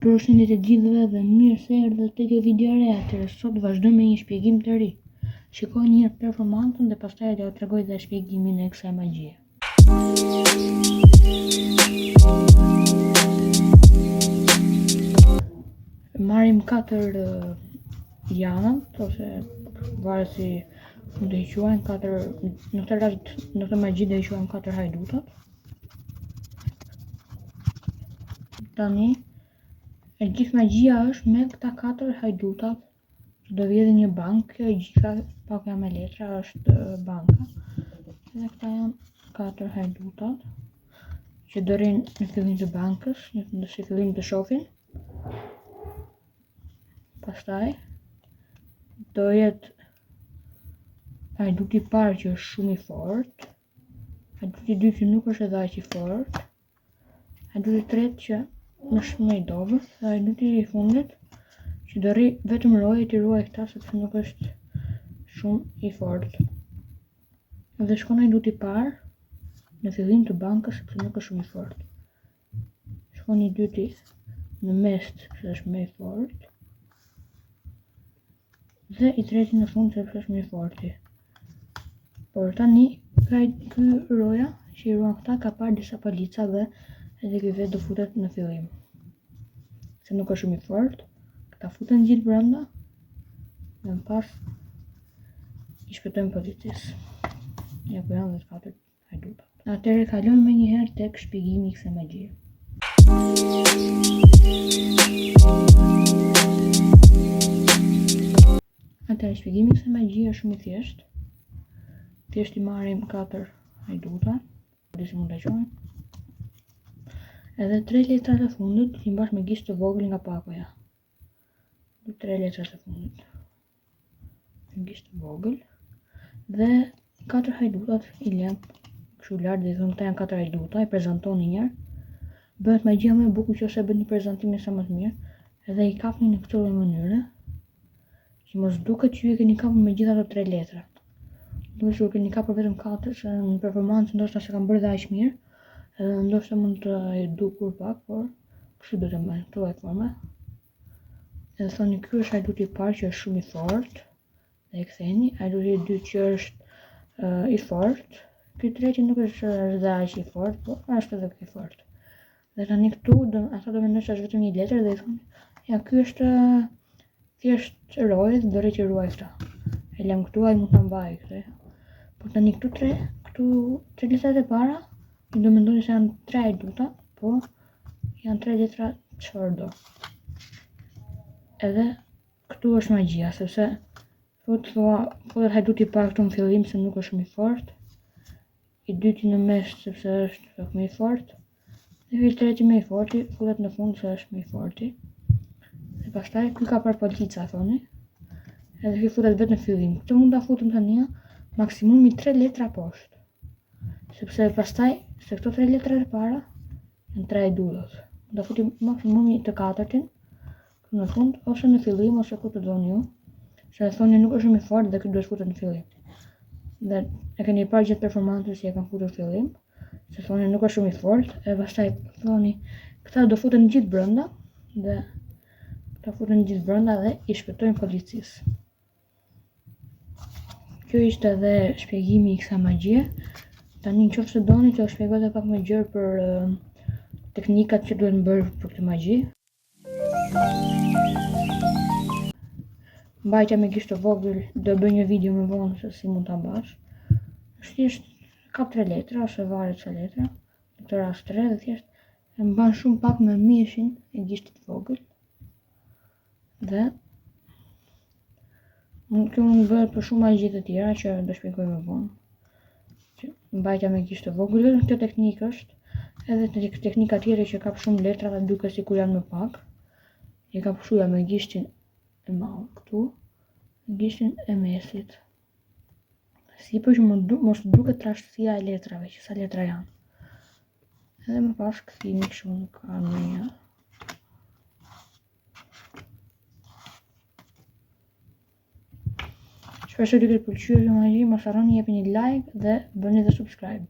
Përshëndetje të gjithëve dhe mirë se erdhët te kjo video e re. Atëherë sot vazhdojmë me një shpjegim të ri. Shikoni një herë performancën dhe pastaj do t'ju tregoj dhe shpjegimin e kësaj magjie. Marrim 4 janët ose varet si do i quajnë 4, në këtë rast në këtë magji do i quajmë 4 hajdutat. Tani e gjithë magjia është me këta 4 hajdutat që do vjedhin një bankë. Kjo e gjitha pakja me letra është banka. Dhe këta janë 4 hajdutat që do rrinë në fillim të bankës, në fillim të shofin. Pastaj do jetë hajduti i parë që është shumë i fortë, hajduti i dytë që nuk është edhe aq i fortë, hajduti i tretë që është më i dobët, dhe hajduti i fundit që do rri vetëm roje të ruaj këta sepse nuk është shumë i fortë. Dhe shkon hajduti i parë në fillim të bankës sepse nuk është shumë i fortë. Shkon i dyti në mes sepse është më i fortë. Dhe i treti në fund sepse është më i forti. Por tani ky roja që i ruan këta ka parë disa palica dhe edhe ky vetë do futet në fillim. Se nuk është shumë i fortë, këta futen gjithë brenda dhe më pas i shpëtojmë pozicisë. Ja ku janë dhe 4 hajdutat. Atëherë kalojmë me njëherë tek shpjegimi i kësaj magjie. Atëherë shpjegimi i kësaj magjie është shumë i thjeshtë. Thjesht i marrim 4 hajduta, disi mund ta quajmë. Edhe 3 letrat e fundit i mbash me gishtë të vogël nga pakoja. 3 letrat e fundit me gishtë të vogël dhe 4 hajdutat i lëm kështu lart, dhe thonë këta janë 4 hajduta, i prezantoni një herë. Bëhet magjia më e bukur nëse bëni prezantimin sa më të mirë, edhe i kapni në këtë lloj mënyre që mos duket që ju e keni kapur me gjithë ato 3 letra. Duhet që ju keni kapur vetëm 4, se në performancë ndoshta se kam bërë dhe aq mirë, edhe ndoshta mund të dukur pak, por kështu do të bëjmë këtë lloj forme. Edhe thoni ky është hajduti i parë që është shumë i fortë, dhe e ktheni. Hajduti i dytë që është i fortë, ky treti nuk është edhe aq i fortë, por është edhe i fortë. Dhe tani këtu ata do mendojnë se është vetëm një letër dhe i thoni, ja ky është thjesht roje, do rri që ruaj këta. E lëm këtu, ai mund ta mbajë këtë. Por tani këtu 3 letrat e para do mendoni se janë 3 hajduta, po janë 3 letra çfarë do. Edhe këtu është magjia, sepse futet hajduti i parë këtu në fillim se nuk është shumë i fortë, i dyti në mes sepse është pak më i fortë, dhe i treti më i forti futet në fund se është më i forti. Dhe pastaj ky ka parë polica thoni, edhe ky futet vetëm në fillim. Këtë mund ta futem tani maksimumi 3 letra poshtë, sepse pastaj se këto 3 letra e para janë 3 hajdutat. Mund ta futim maksimumi të katërtin në fund ose në fillim ose ku të doni ju. Se e thoni nuk është shumë i fortë dhe ky duhet futet në fillim. Dhe e keni parë gjithë performancën si e kam futur në fillim, se thoni nuk është shumë i fortë, e pastaj thoni këta do futen gjithë brenda dhe këta futen gjithë brenda dhe i shpëtojnë policisë. Kjo ishte edhe shpjegimi i kësaj magjie. Tani nëse doni t'ju shpjegoj edhe pak më gjerë për teknikat që duhet bërë për këtë magji. Mbajtja me gishtë të vogël do bëj një video më vonë se si mund ta mbash. Është thjesht kap 3 letra ose varet sa letra, në këtë rast 3, dhe thjesht e mban shumë pak me mishin e gishtit të vogël. Dhe kjo mund bëhet për shumë magji të tjera që do shpjegoj më vonë. Mbajtja me gishtë të vogël, vetëm kjo teknikë është, edhe teknika tjetër që kap shumë letra dhe duket sikur janë më pak. E kap kështu me gishtin e madh këtu, gishtin e mesit. Sipër që mos duket trashtësia e letrave, që sa letra janë. Edhe më pas kthini kështu në kamerë. Shpresoj të ketë pëlqyer kjo magji, mos harroni jepini like dhe bëni dhe subscribe.